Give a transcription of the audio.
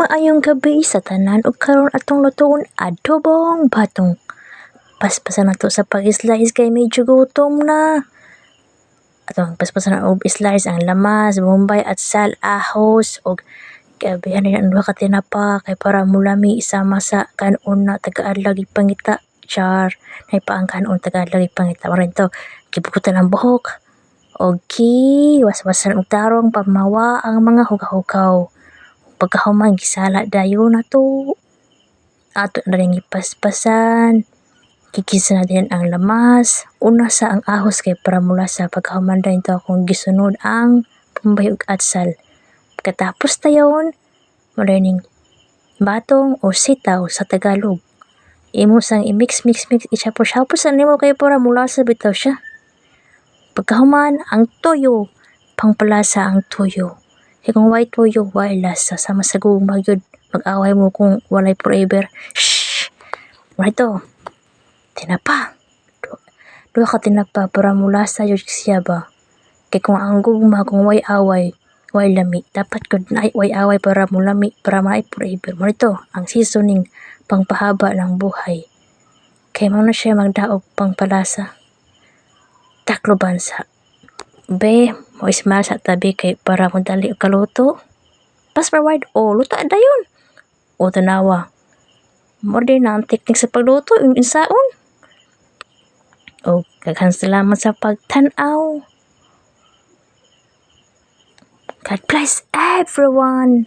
Maayong gabi sa tanan ug karon atong lutuon adobong batong. Paspasan nato sa pag-slice kay medyo gutom na. Atong paspasan og slice ang lamas, bombay at sal, ahos ug gabihan ang duha ka tinapa kay para mulami sama sa kanon na taga-adlaw pangita. Char, nay pa ang kanon taga-adlaw pangita. Maron to, gibukutan ang buhok. Okay, waswasan og tarong pamawa ang mga hugaw-hugaw. Pagkahuman gisala dayon nato. Ato na rin ipaspasan. Kikisa na din ang lamas. Una sa ang ahos kay para mula sa pagkahuman dayon to akong gisunod ang pumbay ug atsal. Pagkatapos tayon, marining batong o sitaw sa Tagalog. Imo sang i-mix, isyapos-hapos na nimo kay para mula sa bitaw siya. Pagkahuman, ang toyo. Pangpalasa ang toyo. Kaya kung white toyo, why lasa. Sama sa gumag yun. Mag-away mo kung walay forever. Shhh! Ano ito? Tinapa. Dua ka tinapa para mula sa yun siya ba? Kaya kung ang gugma, kung way away, way lami. Dapat ko na way away para mulami, para may forever. Ano ito? Ang seasoning pangpahaba ng buhay. Kaya mo na siya magdaog pangpalasa. Taklo bansa. Be, mo ismal sa tabi kay para mo dali og kaluto. Pass forward, luto dayon. O tanawa. Mo din na ang teknik sa pagluto, yung insaon. Daghang salamat sa pagtan-aw. God bless everyone.